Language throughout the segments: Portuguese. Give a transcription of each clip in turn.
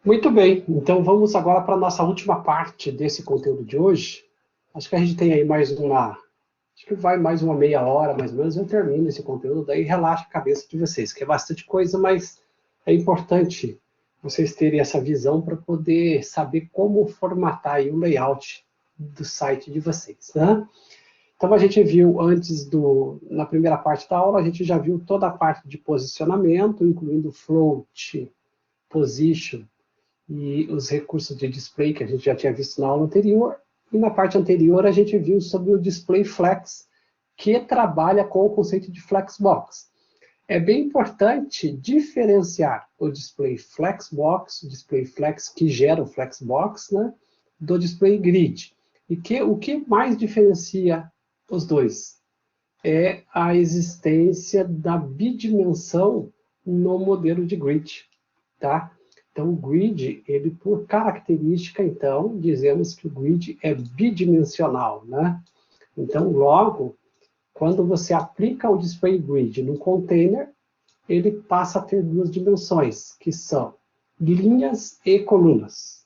Muito bem, então vamos agora para a nossa última parte desse conteúdo de hoje. Acho que a gente tem aí acho que vai mais uma meia hora, mais ou menos, eu termino esse conteúdo, daí relaxa a cabeça de vocês, que é bastante coisa, mas é importante vocês terem essa visão para poder saber como formatar aí o layout do site de vocês, né? Então a gente viu na primeira parte da aula, a gente já viu toda a parte de posicionamento, incluindo float, position, e os recursos de display que a gente já tinha visto na aula anterior. E na parte anterior a gente viu sobre o display flex, que trabalha com o conceito de flexbox. É bem importante diferenciar o display flexbox, o display flex que gera o flexbox, né, do display grid. O que mais diferencia os dois? É a existência da bidimensão no modelo de grid, tá? Então, o grid, ele por característica, então, dizemos que o grid é bidimensional, né? Então, logo, quando você aplica o display grid no container, ele passa a ter duas dimensões, que são linhas e colunas.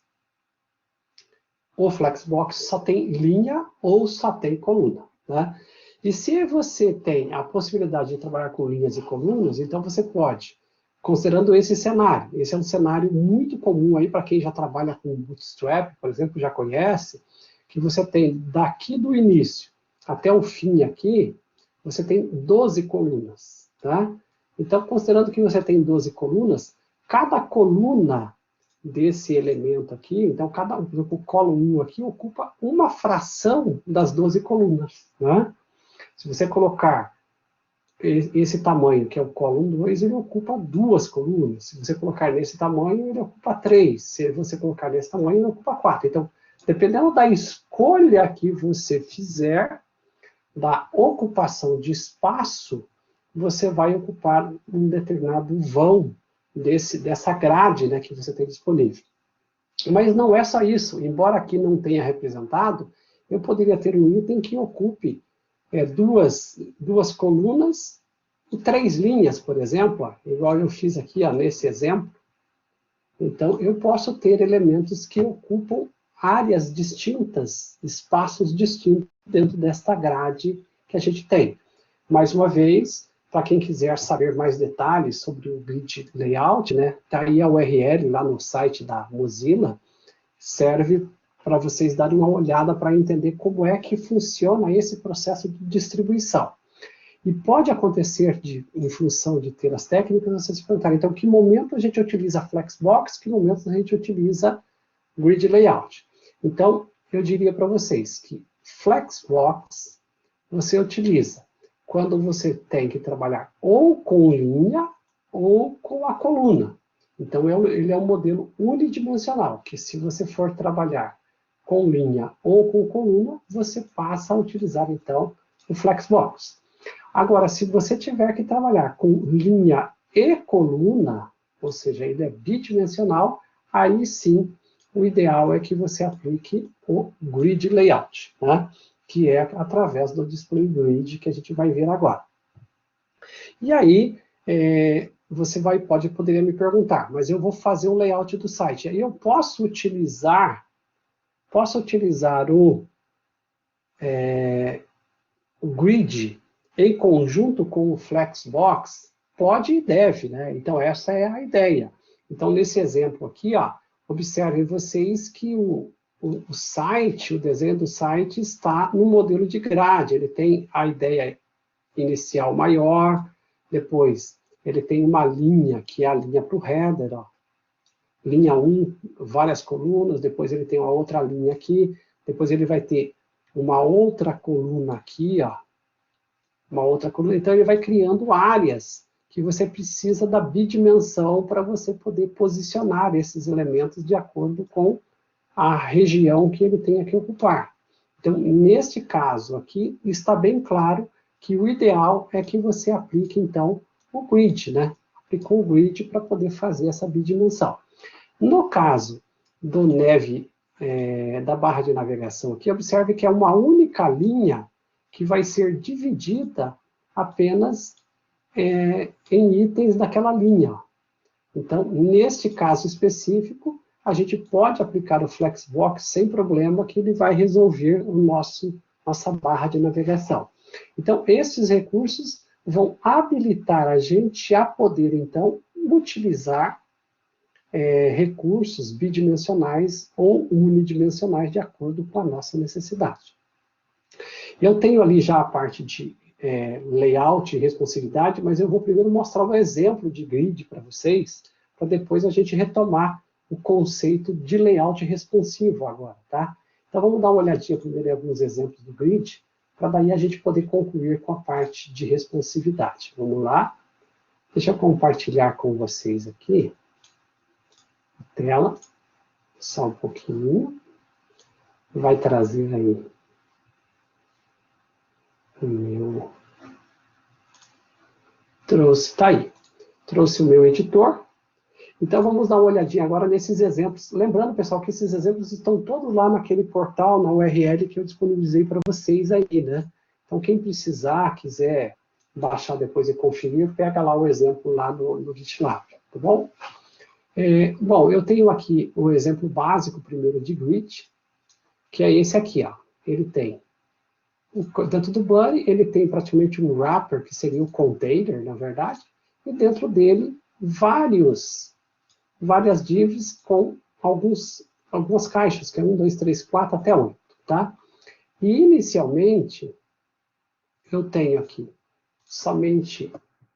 O Flexbox só tem linha ou só tem coluna, né? E se você tem a possibilidade de trabalhar com linhas e colunas, então você pode, considerando esse cenário. Esse é um cenário muito comum aí para quem já trabalha com Bootstrap, por exemplo, já conhece, que você tem daqui do início até o fim aqui, você tem 12 colunas, tá? Então, considerando que você tem 12 colunas, cada coluna desse elemento aqui, então, por exemplo, o colo 1 aqui ocupa uma fração das 12 colunas, né? Se você colocar esse tamanho, que é o colo 2, ele ocupa duas colunas. Se você colocar nesse tamanho, ele ocupa 3. Se você colocar nesse tamanho, ele ocupa 4. Então, dependendo da escolha que você fizer, da ocupação de espaço, você vai ocupar um determinado vão dessa grade, né, que você tem disponível. Mas não é só isso. Embora aqui não tenha representado, eu poderia ter um item que ocupe duas colunas e 3 linhas, por exemplo, ó, igual eu fiz aqui ó, nesse exemplo. Então, eu posso ter elementos que ocupam áreas distintas, espaços distintos dentro desta grade que a gente tem. Mais uma vez, para quem quiser saber mais detalhes sobre o grid layout, né, tá aí a URL lá no site da Mozilla, serve para vocês darem uma olhada para entender como é que funciona esse processo de distribuição. E pode acontecer, em função de ter as técnicas, vocês se perguntarem, então, que momento a gente utiliza Flexbox, que momento a gente utiliza Grid Layout? Então, eu diria para vocês que Flexbox você utiliza quando você tem que trabalhar ou com linha ou com a coluna. Então, ele é um modelo unidimensional, que se você for trabalhar com linha ou com coluna, você passa a utilizar, então, o Flexbox. Agora, se você tiver que trabalhar com linha e coluna, ou seja, ele é bidimensional, aí sim, o ideal é que você aplique o Grid Layout, né? Que é através do Display Grid que a gente vai ver agora. E aí, você poderia me perguntar, mas eu vou fazer o layout do site. Aí eu posso utilizar o grid em conjunto com o Flexbox? Pode e deve, né? Então, essa é a ideia. Então, nesse exemplo aqui, ó, observem vocês que o site, o desenho do site está no modelo de grade. Ele tem a ideia inicial maior, depois ele tem uma linha, que é a linha para o header, ó. Linha 1, várias colunas, depois ele tem uma outra linha aqui, depois ele vai ter uma outra coluna aqui, ó, uma outra coluna. Então, ele vai criando áreas que você precisa da bidimensão para você poder posicionar esses elementos de acordo com a região que ele tenha que ocupar. Então, neste caso aqui, está bem claro que o ideal é que você aplique, então, o grid, né? Aplicou o grid para poder fazer essa bidimensão. No caso do da barra de navegação aqui, observe que é uma única linha que vai ser dividida apenas em itens daquela linha. Então, neste caso específico, a gente pode aplicar o Flexbox sem problema, que ele vai resolver nossa barra de navegação. Então, esses recursos vão habilitar a gente a poder, então, utilizar recursos bidimensionais ou unidimensionais de acordo com a nossa necessidade. Eu tenho ali já a parte de layout e responsividade, mas eu vou primeiro mostrar um exemplo de grid para vocês, para depois a gente retomar o conceito de layout responsivo agora, tá? Então vamos dar uma olhadinha primeiro em alguns exemplos do grid, para daí a gente poder concluir com a parte de responsividade. Vamos lá? Deixa eu compartilhar com vocês aqui a tela, só um pouquinho. Vai trazer aí o meu... Tá aí. Trouxe o meu editor. Então, vamos dar uma olhadinha agora nesses exemplos. Lembrando, pessoal, que esses exemplos estão todos lá naquele portal, na URL que eu disponibilizei para vocês aí, né? Então, quem precisar, quiser baixar depois e conferir, pega lá o exemplo lá no GitLab, tá bom? Bom, eu tenho aqui o exemplo básico primeiro de grid, que é esse aqui, ó. Ele tem, dentro do Buddy, ele tem praticamente um wrapper, que seria o container, na verdade, e dentro dele, várias divs com algumas caixas, que é 1, 2, 3, 4 até 8, tá? E, inicialmente, eu tenho aqui somente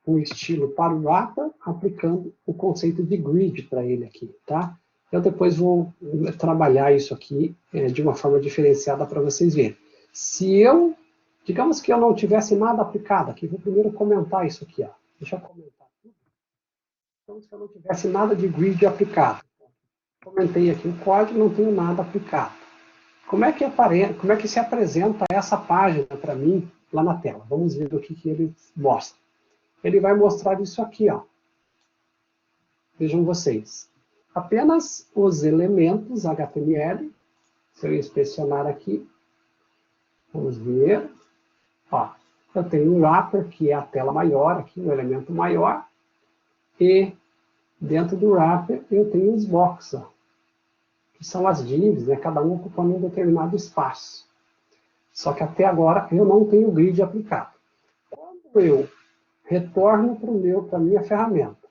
um estilo para o wrapper, aplicando o conceito de grid para ele aqui, tá? Eu depois vou trabalhar isso aqui de uma forma diferenciada para vocês verem. Digamos que eu não tivesse nada aplicado aqui, vou primeiro comentar isso aqui, ó. Deixa eu comentar tudo. Digamos que eu não tivesse nada de grid aplicado. Comentei aqui o código, não tenho nada aplicado. Como é que se apresenta essa página para mim lá na tela? Vamos ver o que ele mostra. Ele vai mostrar isso aqui, ó. Vejam vocês. Apenas os elementos HTML. Se eu inspecionar aqui, vamos ver. Ó, eu tenho o wrapper, que é a tela maior, aqui, o elemento maior. E dentro do wrapper eu tenho os boxes, ó, que são as divs, né, cada um ocupando um determinado espaço. Só que até agora eu não tenho grid aplicado. Quando eu retorno para a minha ferramenta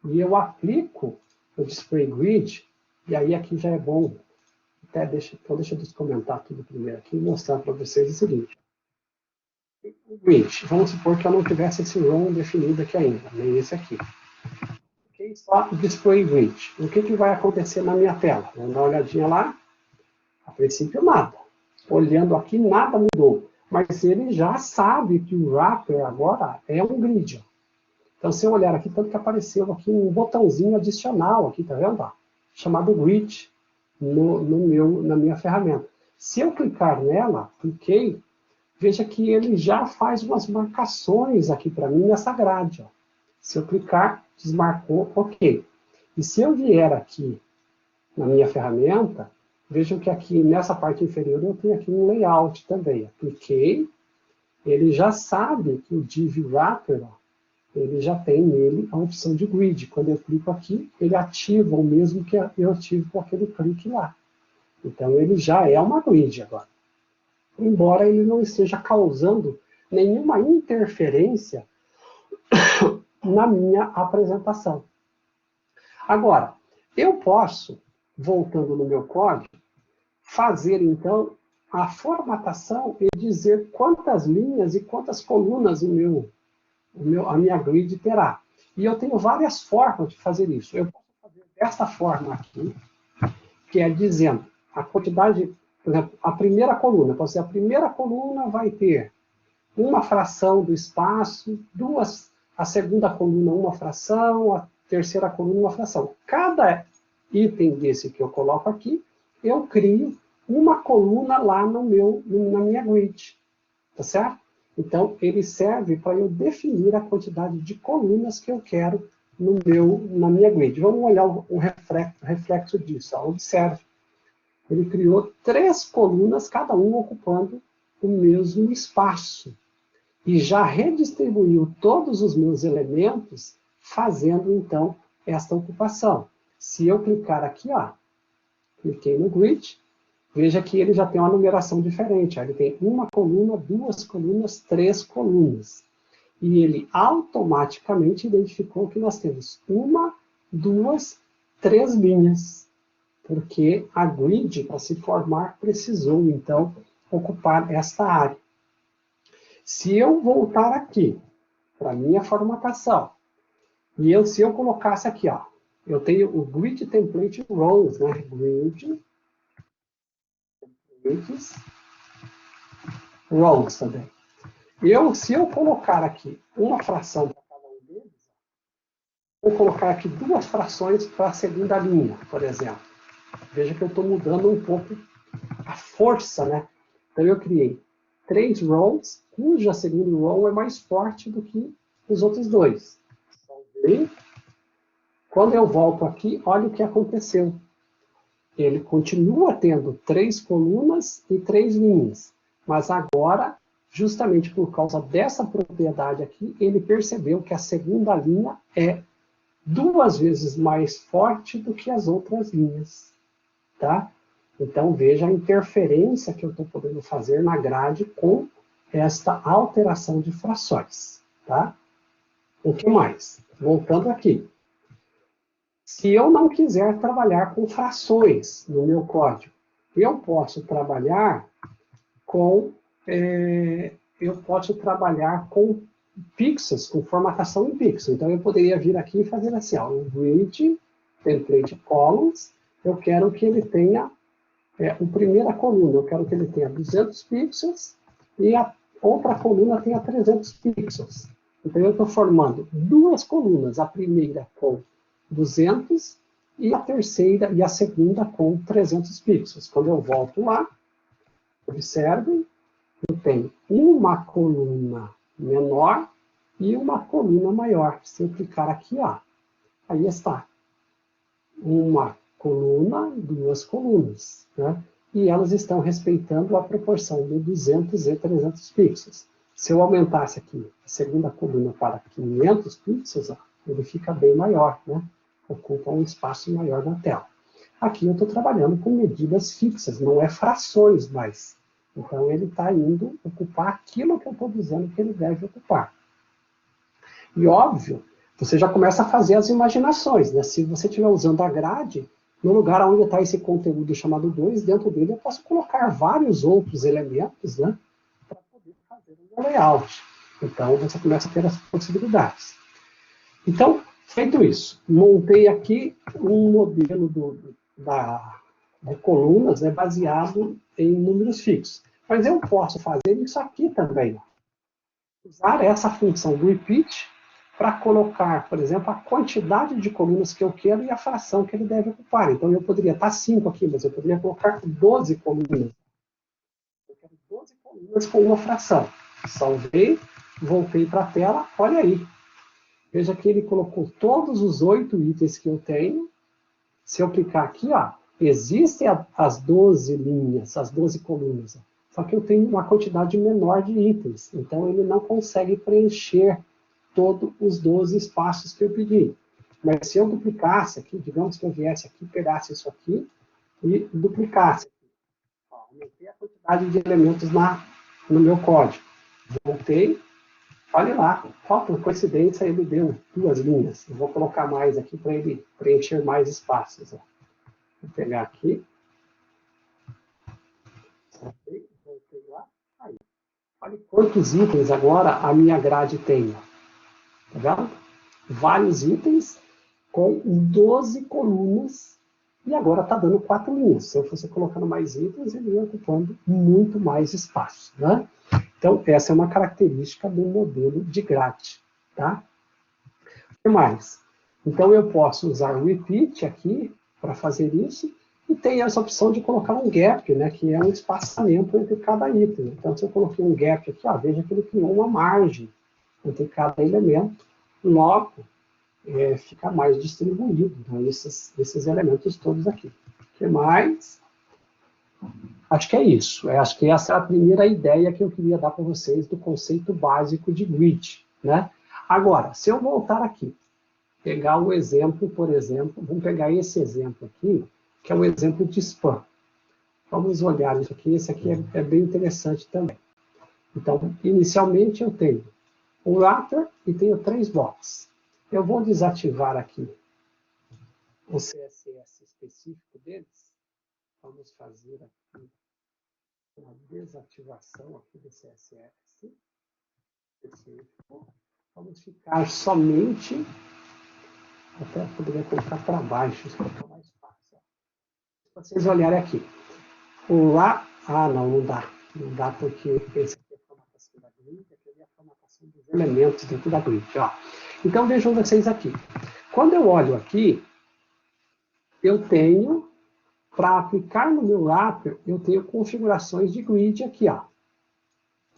e eu aplico o display grid, e aí aqui já é bom, então deixa eu comentar tudo primeiro aqui e mostrar para vocês o seguinte. O grid, vamos supor que eu não tivesse esse ROM definido aqui ainda, nem esse aqui. Ok, só display grid. O que vai acontecer na minha tela? Vamos dar uma olhadinha lá. A princípio nada. Olhando aqui nada mudou. Mas ele já sabe que o wrapper agora é um grid. Então, se eu olhar aqui, tanto que apareceu aqui um botãozinho adicional, aqui, tá vendo? Chamado grid, na minha ferramenta. Se eu clicar nela, cliquei, veja que ele já faz umas marcações aqui para mim nessa grade. Ó. Se eu clicar, desmarcou, ok. E se eu vier aqui na minha ferramenta, vejam que aqui nessa parte inferior eu tenho aqui um layout também. Eu cliquei, ele já sabe que o div wrapper, ó, ele já tem nele a opção de grid. Quando eu clico aqui, ele ativa o mesmo que eu ativo com aquele clique lá. Então, ele já é uma grid agora. Embora ele não esteja causando nenhuma interferência na minha apresentação. Agora, eu posso, voltando no meu código, fazer, então, a formatação e dizer quantas linhas e quantas colunas a minha grid terá. E eu tenho várias formas de fazer isso. Eu posso fazer dessa forma aqui, que é dizendo a quantidade, por exemplo, a primeira coluna. Então, a primeira coluna vai ter uma fração do espaço, a segunda coluna uma fração, a terceira coluna uma fração. Cada item desse que eu coloco aqui, eu crio uma coluna lá na minha grid. Tá certo? Então, ele serve para eu definir a quantidade de colunas que eu quero na minha grid. Vamos olhar um reflexo disso. Ó. Observe. Ele criou 3 colunas, cada uma ocupando o mesmo espaço. E já redistribuiu todos os meus elementos, fazendo, então, esta ocupação. Se eu clicar aqui, ó, cliquei no grid, veja que ele já tem uma numeração diferente. Ele tem uma coluna, duas colunas, três colunas. E ele automaticamente identificou que nós temos uma, duas, três linhas. Porque a grid, para se formar, precisou, então, ocupar esta área. Se eu voltar aqui, para a minha formatação, e se eu colocasse aqui, ó, eu tenho o Grid Template Rows, né? Grid Templates Rows também. Se eu colocar aqui uma fração para cada um deles, vou colocar aqui duas frações para a segunda linha, por exemplo. Veja que eu estou mudando um pouco a força, né? Então eu criei 3 rows, cuja segunda row é mais forte do que os outros dois. Quando eu volto aqui, olha o que aconteceu. Ele continua tendo 3 colunas e 3 linhas, mas agora, justamente por causa dessa propriedade aqui, ele percebeu que a segunda linha é 2 vezes mais forte do que as outras linhas. Tá? Então, veja a interferência que eu estou podendo fazer na grade com esta alteração de frações. Tá? O que mais? Voltando aqui. Se eu não quiser trabalhar com frações no meu código, eu posso trabalhar com pixels, com formatação em pixels. Então, eu poderia vir aqui e fazer assim, ó, o grid template columns, eu quero que ele tenha a primeira coluna, eu quero que ele tenha 200 pixels e a outra coluna tenha 300 pixels. Então, eu estou formando duas colunas, a primeira com 200 e a terceira e a segunda com 300 pixels. Quando eu volto lá, observem, eu tenho uma coluna menor e uma coluna maior. Se eu clicar aqui, ó, aí está. Uma coluna, duas colunas, né? E elas estão respeitando a proporção de 200 e 300 pixels. Se eu aumentasse aqui a segunda coluna para 500 pixels, ó, ele fica bem maior, né? Ocupa um espaço maior na tela. Aqui eu estou trabalhando com medidas fixas, não é frações mais. Então ele está indo ocupar aquilo que eu estou dizendo que ele deve ocupar. E óbvio, você já começa a fazer as imaginações, né? Se você estiver usando a grade, no lugar onde está esse conteúdo chamado 2, dentro dele eu posso colocar vários outros elementos, né? Para poder fazer um layout. Então você começa a ter as possibilidades. Então, feito isso, montei aqui um modelo de colunas, né, baseado em números fixos. Mas eu posso fazer isso aqui também. Usar essa função do repeat para colocar, por exemplo, a quantidade de colunas que eu quero e a fração que ele deve ocupar. Então, eu poderia estar 5 aqui, mas eu poderia colocar 12 colunas. Eu quero 12 colunas com uma fração. Salvei, voltei para a tela, olha aí. Veja que ele colocou todos os 8 itens que eu tenho. Se eu clicar aqui, ó, existem as 12 linhas, as 12 colunas. Só que eu tenho uma quantidade menor de itens. Então, ele não consegue preencher todos os 12 espaços que eu pedi. Mas se eu duplicasse aqui, digamos que eu viesse aqui, pegasse isso aqui e duplicasse. Aumentei a quantidade de elementos no meu código. Voltei. Olha lá, por coincidência, ele deu 2 linhas. Eu vou colocar mais aqui para ele preencher mais espaços. Ó. Vou pegar aqui. Voltei lá. Aí. Olha quantos itens agora a minha grade tem. Tá vendo? Vários itens com 12 colunas. E agora está dando 4 linhas. Se eu fosse colocando mais itens, ele ia ocupando muito mais espaço. Né? Então, essa é uma característica do modelo de grade. Tá? O que mais? Então, eu posso usar o repeat aqui para fazer isso. E tem essa opção de colocar um gap, né, que é um espaçamento entre cada item. Então, se eu coloquei um gap aqui, ó, veja que ele criou uma margem entre cada elemento. Logo, fica mais distribuído, né, esses elementos todos aqui. O que mais? Acho que é isso. Acho que essa é a primeira ideia que eu queria dar para vocês do conceito básico de grid. Né? Agora, se eu voltar aqui, pegar um exemplo, por exemplo, vamos pegar esse exemplo aqui, que é um exemplo de spam. Vamos olhar isso aqui. Esse aqui é bem interessante também. Então, inicialmente eu tenho um wrapper e tenho 3 boxes. Eu vou desativar aqui o CSS específico deles. Vamos fazer aqui uma desativação aqui do CSS específico. Vamos ficar somente, até poderia colocar para baixo, isso fica mais fácil. Se vocês olharem aqui, não dá. Não dá porque esse aqui é a formatação da grid, aqui é a formatação dos elementos dentro da grid. Ó. Então vejam vocês aqui. Quando eu olho aqui, eu tenho, para aplicar no meu wrapper, eu tenho configurações de grid aqui. Ó.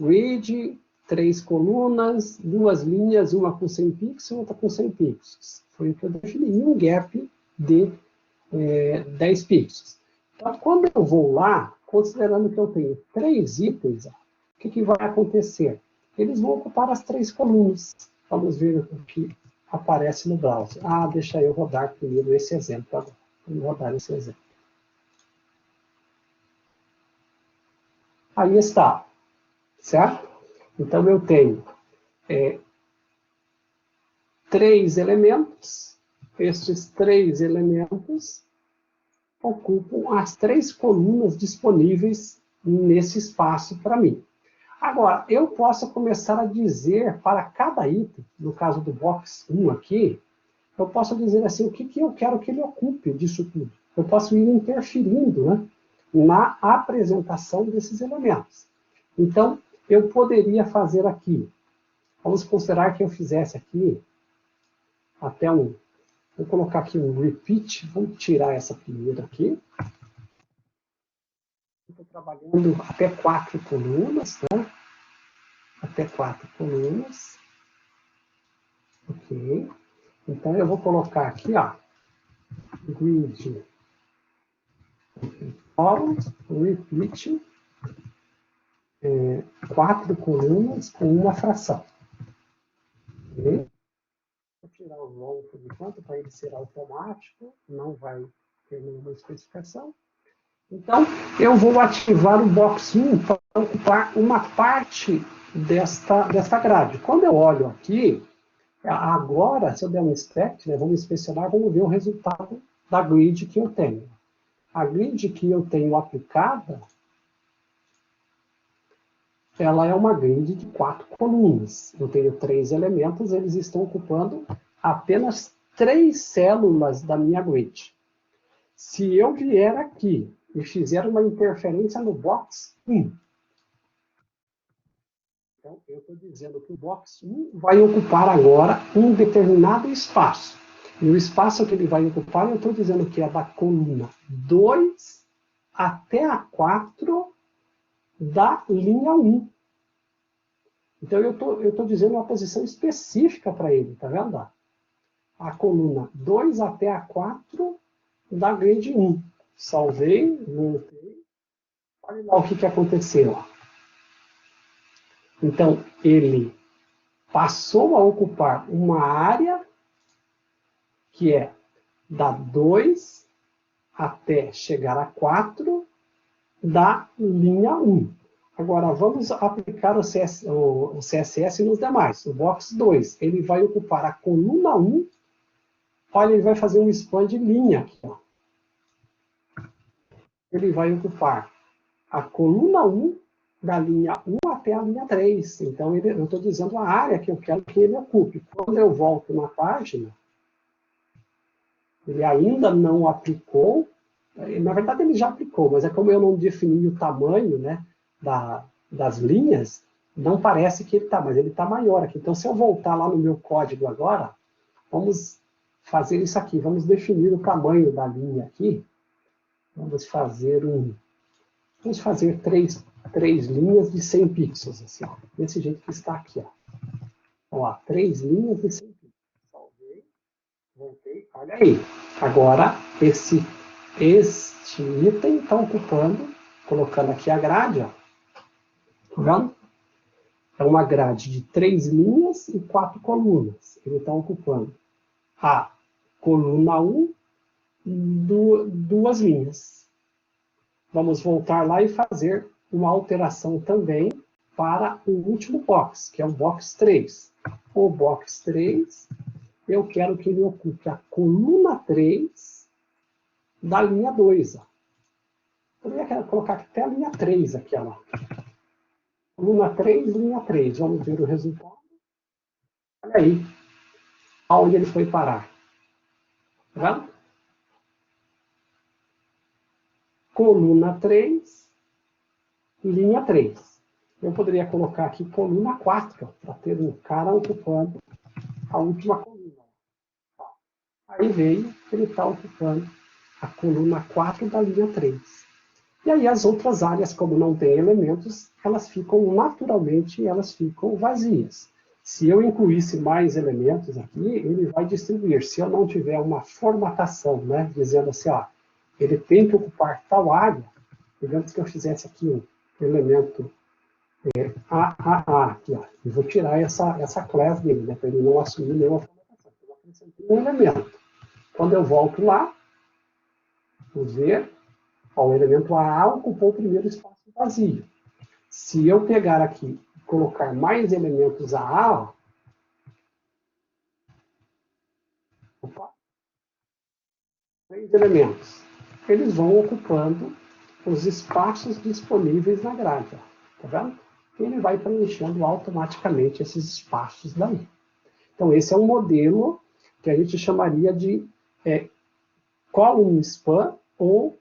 Grid, 3 colunas, 2 linhas, uma com 100 pixels e outra com 100 pixels. Foi o que eu defini, e um gap de 10 pixels. Então, quando eu vou lá, considerando que eu tenho 3 itens, o que vai acontecer? Eles vão ocupar as 3 colunas. Vamos ver o que aparece no browser. Deixa eu rodar primeiro esse exemplo agora. Vamos rodar esse exemplo. Aí está. Certo? Então, eu tenho 3 elementos. Estes 3 elementos ocupam as 3 colunas disponíveis nesse espaço para mim. Agora, eu posso começar a dizer para cada item, no caso do box 1 aqui, eu posso dizer assim, o que eu quero que ele ocupe disso tudo. Eu posso ir interferindo, né, na apresentação desses elementos. Então, eu poderia fazer aqui, vamos considerar que eu fizesse aqui, até vou colocar aqui um repeat, vamos tirar essa primeira aqui. Estou trabalhando até 4 colunas, né? Até 4 colunas. Ok. Então, eu vou colocar aqui, ó, grid, repeat, 4 colunas com uma fração. Ok? Vou tirar o long por enquanto, para ele ser automático, não vai ter nenhuma especificação. Então, eu vou ativar o box 1 para ocupar uma parte desta grade. Quando eu olho aqui, agora, se eu der um inspect, né, vamos inspecionar, vamos ver o resultado da grid que eu tenho. A grid que eu tenho aplicada, ela é uma grid de 4 colunas. Eu tenho 3 elementos, eles estão ocupando apenas 3 células da minha grid. Se eu vier aqui e fizer uma interferência no box 1, então eu estou dizendo que o box 1 vai ocupar agora um determinado espaço. E o espaço que ele vai ocupar, eu estou dizendo que é da coluna 2 até a 4 da linha 1. Então, eu estou dizendo uma posição específica para ele, tá vendo? A coluna 2 até a 4 da grid 1. Salvei, voltei. Olha lá o que aconteceu. Então, ele passou a ocupar uma área que é da 2 até chegar a 4 da linha 1. Agora, vamos aplicar o CSS nos demais. O box 2, ele vai ocupar a coluna 1. Olha, ele vai fazer um span de linha aqui. Ó. Ele vai ocupar a coluna 1 da linha 1 até a linha 3. Então, eu estou dizendo a área que eu quero que ele ocupe. Quando eu volto na página, ele ainda não aplicou. Na verdade, ele já aplicou, mas é como eu não defini o tamanho, né, das linhas, não parece que ele está, mas ele está maior aqui. Então, se eu voltar lá no meu código agora, vamos fazer isso aqui. Vamos definir o tamanho da linha aqui. Vamos fazer três linhas de 100 pixels, assim, ó, desse jeito que está aqui. Ó, 3 linhas de 100 pixels. Salvei, voltei, olha aí. Agora, este item está ocupando, colocando aqui a grade, ó. Tá vendo? É uma grade de 3 linhas e 4 colunas. Ele está ocupando a coluna 1 duas linhas. Vamos voltar lá e fazer uma alteração também para o último box, que é o box 3. O box 3, eu quero que ele ocupe a coluna 3 da linha 2. Ó. Poderia colocar até a linha 3 aqui, ó. Coluna 3, linha 3. Vamos ver o resultado. Olha aí. Aonde ele foi parar. Tá vendo? Coluna 3, linha 3. Eu poderia colocar aqui coluna 4, para ter um cara ocupando a última coluna. Aí veio, ele está ocupando a coluna 4 da linha 3. E aí as outras áreas, como não tem elementos, elas ficam naturalmente, elas ficam vazias. Se eu incluísse mais elementos aqui, ele vai distribuir. Se eu não tiver uma formatação, né, dizendo assim, ó, ele tem que ocupar tal área, digamos que eu fizesse aqui um elemento AAA, aqui, ó, e vou tirar essa classe dele, né, para ele não assumir nenhuma formatação. Eu acrescentei um elemento. Quando eu volto lá, vamos ver, ó, o elemento AA ocupou o primeiro espaço vazio. Se eu pegar aqui e colocar mais elementos AA, ó, opa, 3 elementos, eles vão ocupando os espaços disponíveis na grade. Tá vendo? E ele vai preenchendo automaticamente esses espaços daí. Então, esse é um modelo que a gente chamaria de column span ou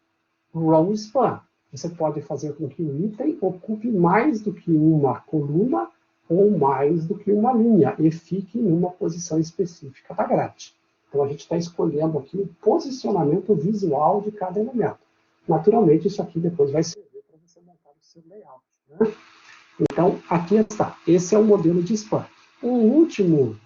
row span. Você pode fazer com que o item ocupe mais do que uma coluna ou mais do que uma linha e fique em uma posição específica da grade. Então, a gente está escolhendo aqui o posicionamento visual de cada elemento. Naturalmente, isso aqui depois vai servir para você montar o seu layout. Né? Então, aqui está. Esse é o modelo de span. Um último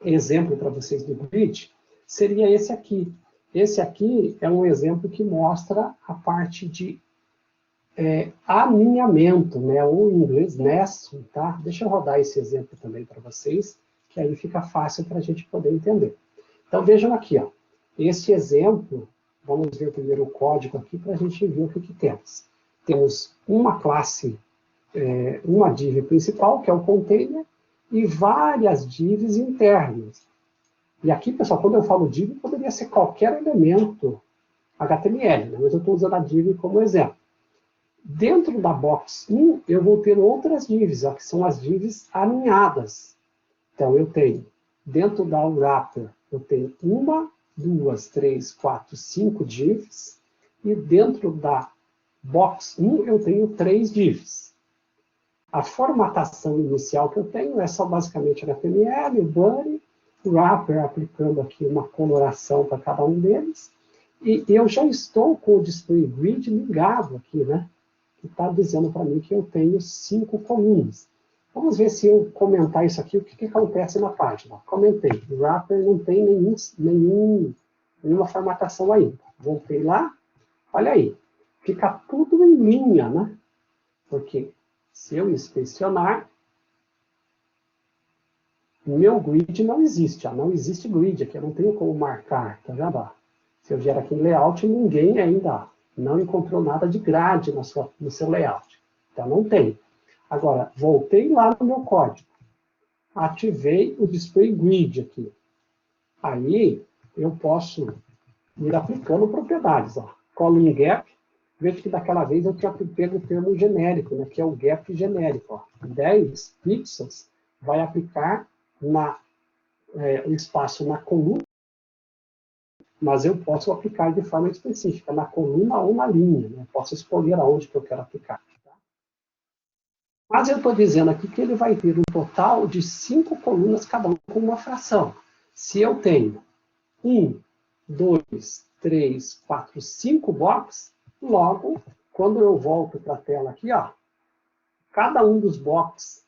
exemplo para vocês do grid seria esse aqui. Esse aqui é um exemplo que mostra a parte de alinhamento, né? Ou em inglês, nesting, tá? Deixa eu rodar esse exemplo também para vocês, que aí fica fácil para a gente poder entender. Então, vejam aqui, ó. Este exemplo, vamos ver primeiro o código aqui para a gente ver o que temos. Temos uma classe, uma div principal, que é o container, e várias divs internas. E aqui, pessoal, quando eu falo div, poderia ser qualquer elemento HTML, né? Mas eu estou usando a div como exemplo. Dentro da box 1, eu vou ter outras divs, ó, que são as divs alinhadas. Então, eu tenho, dentro da wrapper, eu tenho 1, 2, 3, 4, 5 divs. E dentro da box 1, eu tenho 3 divs. A formatação inicial que eu tenho é só basicamente HTML, o body, o wrapper aplicando aqui uma coloração para cada um deles. E eu já estou com o display grid ligado aqui, né? Que está dizendo para mim que eu tenho 5 colunas. Vamos ver se eu comentar isso aqui, o que acontece na página. Comentei, o wrapper não tem nenhuma formatação ainda. Voltei lá, olha aí, fica tudo em linha, né? Porque se eu inspecionar, meu grid não existe, ó, não existe grid aqui, eu não tenho como marcar, tá vendo? Se eu vier aqui em layout, ninguém ainda não encontrou nada de grade no seu layout. Então, não tem. Agora, voltei lá no meu código. Ativei o display grid aqui. Aí, eu posso ir aplicando propriedades. Ó. Column gap. Veja que daquela vez eu tinha pego o termo genérico, né, que é o gap genérico. Ó. 10 pixels vai aplicar o espaço na coluna, mas eu posso aplicar de forma específica, na coluna ou na linha. Né? Posso escolher aonde que eu quero aplicar. Tá? Mas eu estou dizendo aqui que ele vai ter um total de 5 colunas, cada um com uma fração. Se eu tenho 1, 2, 3, 4, 5 boxes, logo, quando eu volto para a tela aqui, ó, cada um dos boxes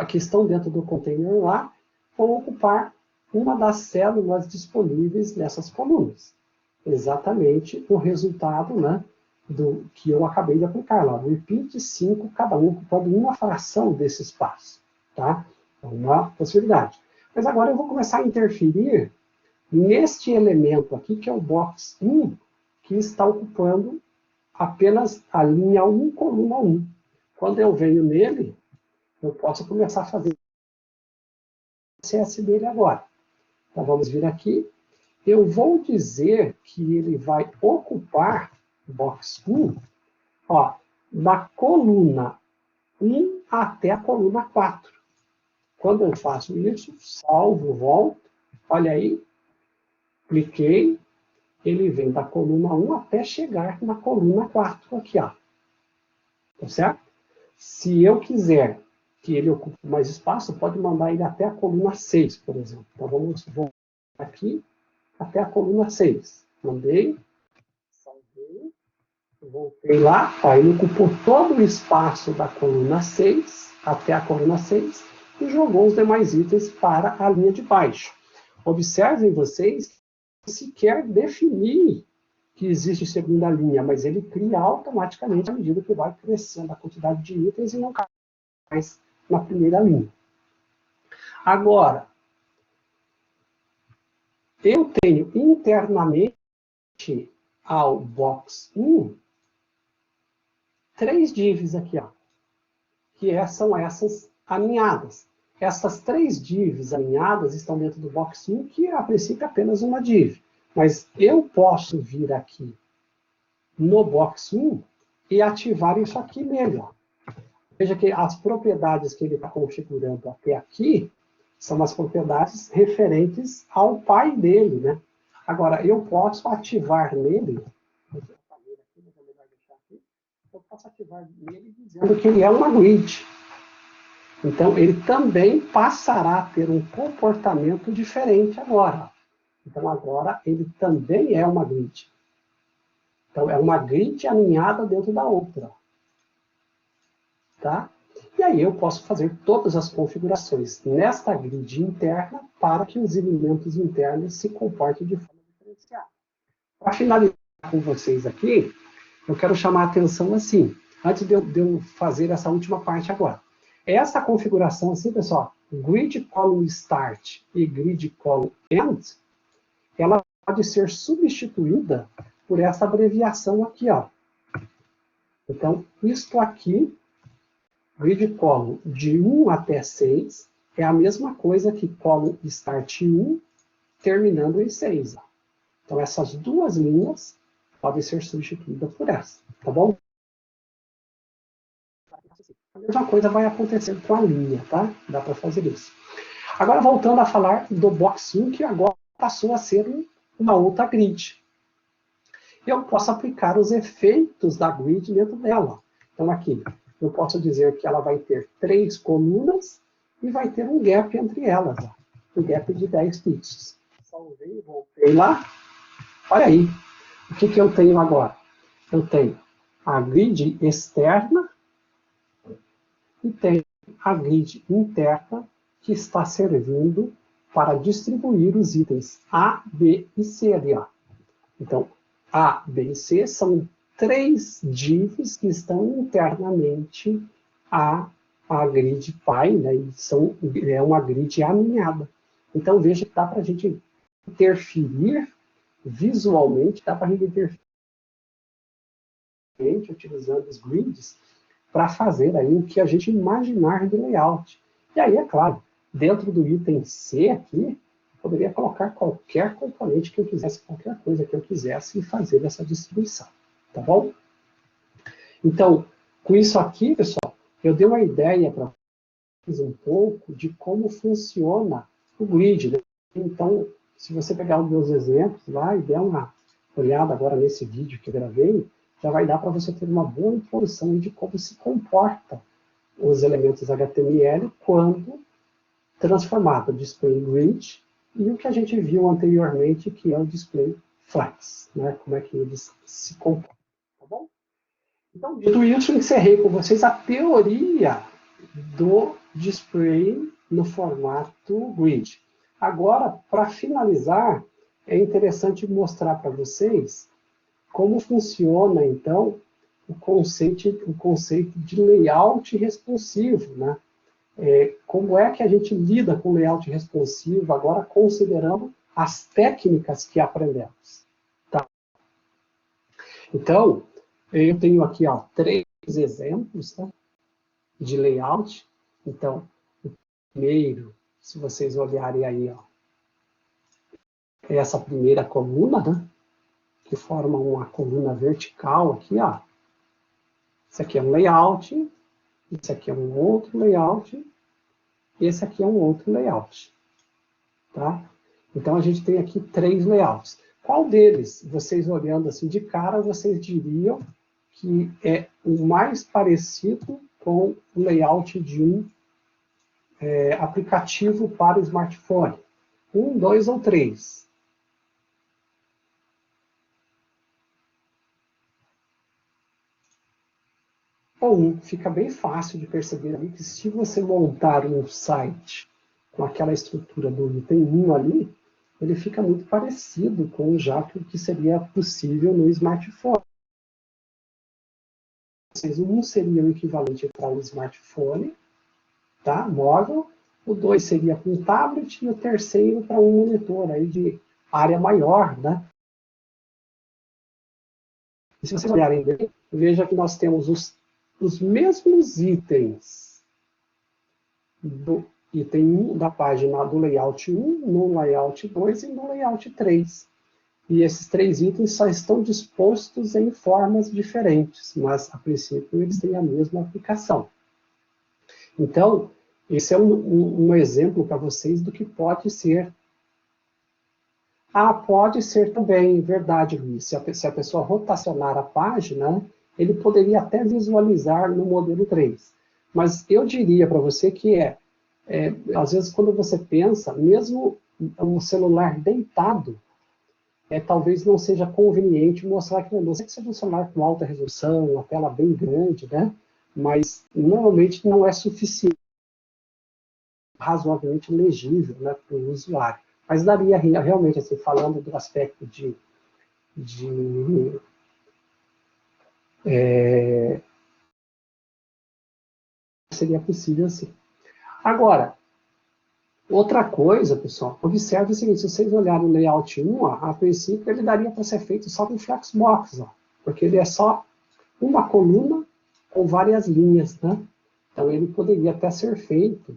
que estão dentro do container lá vão ocupar uma das células disponíveis nessas colunas. Exatamente o resultado, né, do que eu acabei de aplicar lá. Repeat 5, cada um ocupando uma fração desse espaço. Tá? É uma possibilidade. Mas agora eu vou começar a interferir neste elemento aqui, que é o box 1, que está ocupando apenas a linha 1, coluna 1. Quando eu venho nele, eu posso começar a fazer o CS dele agora. Então, vamos vir aqui. Eu vou dizer que ele vai ocupar o box 1, ó, da coluna 1 até a coluna 4. Quando eu faço isso, salvo, volto, olha aí, cliquei, ele vem da coluna 1 até chegar na coluna 4 aqui, ó. Tá certo? Se eu quiser que ele ocupe mais espaço, pode mandar ele até a coluna 6, por exemplo. Então vamos voltar aqui até a coluna 6. Mandei, salvei, voltei lá, ó, ele ocupou todo o espaço da coluna 6 até a coluna 6 e jogou os demais itens para a linha de baixo. Observem vocês que sequer definir que existe segunda linha, mas ele cria automaticamente à medida que vai crescendo a quantidade de itens e não cai mais na primeira linha. Agora, eu tenho internamente ao box 1 3 divs aqui, ó, que são essas alinhadas. Essas 3 divs alinhadas estão dentro do box 1, que a princípio é apenas uma div. Mas eu posso vir aqui no box 1 e ativar isso aqui nele. Ó. Veja que as propriedades que ele está configurando até aqui são as propriedades referentes ao pai dele, né? Agora, eu posso ativar nele, eu posso ativar nele dizendo que ele é uma grid. Então, ele também passará a ter um comportamento diferente agora. Então, agora, ele também é uma grid. Então, é uma grid alinhada dentro da outra. Tá? E aí eu posso fazer todas as configurações nesta grid interna para que os elementos internos se comportem de forma diferenciada. Para finalizar com vocês aqui, eu quero chamar a atenção assim, antes de eu fazer essa última parte agora. Essa configuração assim, pessoal, grid column start e grid column end, ela pode ser substituída por essa abreviação aqui, ó. Então, isto aqui, grid column de 1 até 6, é a mesma coisa que column start 1, terminando em 6. Ó. Então, essas duas linhas podem ser substituídas por essa, tá bom? A mesma coisa vai acontecer com a linha, tá? Dá para fazer isso. Agora, voltando a falar do box 1, que agora passou a ser uma outra grid. Eu posso aplicar os efeitos da grid dentro dela. Então, aqui, eu posso dizer que ela vai ter 3 colunas e vai ter um gap entre elas. Ó. Um gap de 10 pixels. Salvei, voltei lá. Olha aí. O que eu tenho agora? Eu tenho a grid externa e tenho a grid interna que está servindo para distribuir os itens A, B e C ali. Ó. Então, A, B e C são 3 divs que estão internamente à grid pai, né, e é uma grid alinhada. Então, veja que dá para a gente interferir visualmente, dá para a gente interferir utilizando os grids para fazer aí o que a gente imaginar de layout. E aí, é claro, dentro do item C aqui, poderia colocar qualquer componente que eu quisesse, qualquer coisa que eu quisesse e fazer essa distribuição. Tá bom? Então, com isso aqui, pessoal, eu dei uma ideia para vocês um pouco de como funciona o grid. Né? Então, se você pegar os meus exemplos lá e der uma olhada agora nesse vídeo que eu gravei, já vai dar para você ter uma boa introdução de como se comporta os elementos HTML quando transformado display grid e o que a gente viu anteriormente, que é o display flex, né? Como é que eles se comportam, tá bom? Então, dito isso, encerrei com vocês a teoria do display no formato grid. Agora, para finalizar, é interessante mostrar para vocês como funciona, então, o conceito de layout responsivo, né? Como é que a gente lida com layout responsivo, agora considerando as técnicas que aprendemos. Tá? Então, eu tenho aqui, ó, 3 exemplos, tá, de layout. Então, o primeiro, se vocês olharem aí, ó, é essa primeira coluna, né, que forma uma coluna vertical aqui, ó. Esse aqui é um layout, esse aqui é um outro layout, e esse aqui é um outro layout. Tá? Então, a gente tem aqui 3 layouts. Qual deles, vocês olhando assim de cara, vocês diriam que é o mais parecido com o layout de um aplicativo para o smartphone? 1, 2 ou 3? Bom, fica bem fácil de perceber ali que se você montar um site com aquela estrutura do item 1 ali, ele fica muito parecido com já o que seria possível no smartphone. Um seria o equivalente para o smartphone, tá? Móvel, o 2 seria para um tablet e o terceiro para um monitor aí de área maior, né? E se vocês olharem bem, veja que nós temos os mesmos itens do item 1 da página do layout 1, no layout 2 e no layout 3. E esses 3 itens só estão dispostos em formas diferentes, mas, a princípio, eles têm a mesma aplicação. Então, esse é um exemplo para vocês do que pode ser. Ah, pode ser também, verdade, Luiz. Se a pessoa rotacionar a página, ele poderia até visualizar no modelo 3. Mas eu diria para você que às vezes, quando você pensa, mesmo um celular deitado, talvez não seja conveniente mostrar que, não sei que seja um celular com alta resolução, uma tela bem grande, né? Mas normalmente não é suficiente, razoavelmente legível, né, para o usuário. Mas daria realmente, assim, falando do aspecto seria possível sim. Agora, outra coisa, pessoal, observe o seguinte, se vocês olharem o layout 1, ó, a princípio ele daria para ser feito só com Flexbox, ó, porque ele é só uma coluna com várias linhas, né? Então ele poderia até ser feito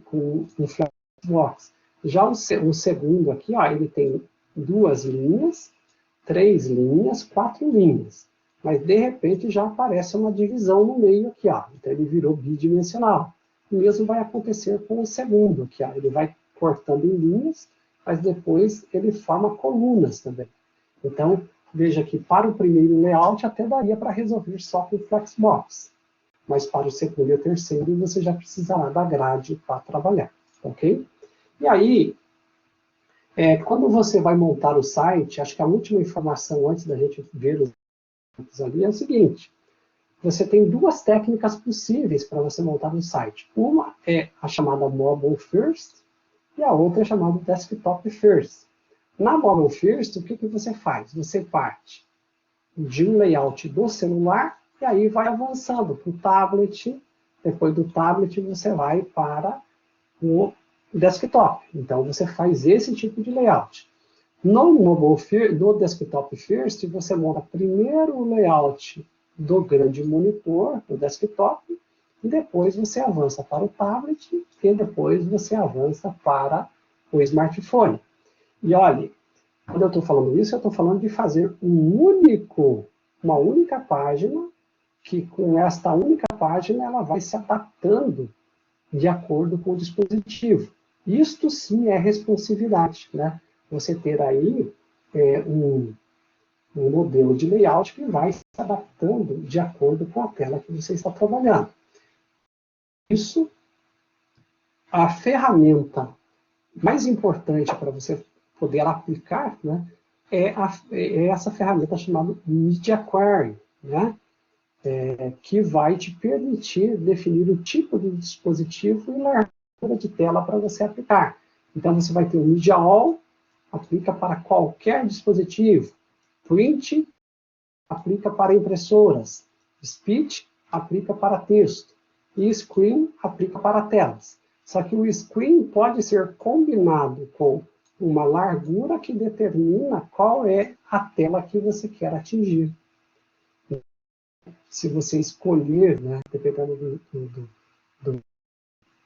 com Flexbox. Já o segundo aqui, ó, ele tem 2 linhas, 3 linhas, 4 linhas. Mas, de repente, já aparece uma divisão no meio aqui, ó. Então, ele virou bidimensional. O mesmo vai acontecer com o segundo aqui, ó. Ele vai cortando em linhas, mas depois ele forma colunas também. Então, veja que para o primeiro layout até daria para resolver só com Flexbox. Mas para o segundo e o terceiro, você já precisará da grade para trabalhar, ok? E aí, quando você vai montar o site, acho que a última informação antes da gente ver os ali é o seguinte: você tem 2 técnicas possíveis para você montar um site. Uma é a chamada Mobile First e a outra é a chamada Desktop First. Na Mobile First, o que você faz? Você parte de um layout do celular e aí vai avançando para o tablet. Depois do tablet, você vai para o desktop. Então, você faz esse tipo de layout. No Desktop First, você monta primeiro o layout do grande monitor, do desktop, e depois você avança para o tablet, e depois você avança para o smartphone. E olha, quando eu estou falando isso, eu estou falando de fazer uma única página, que com esta única página ela vai se adaptando de acordo com o dispositivo. Isto sim é responsividade, né? Você ter aí um modelo de layout que vai se adaptando de acordo com a tela que você está trabalhando. Isso, a ferramenta mais importante para você poder aplicar, né, é essa ferramenta chamada Media Query, né, que vai te permitir definir o tipo de dispositivo e largura de tela para você aplicar. Então, você vai ter o Media All, aplica para qualquer dispositivo. Print, aplica para impressoras. Speech, aplica para texto. E Screen, aplica para telas. Só que o Screen pode ser combinado com uma largura que determina qual é a tela que você quer atingir. Se você escolher, né, dependendo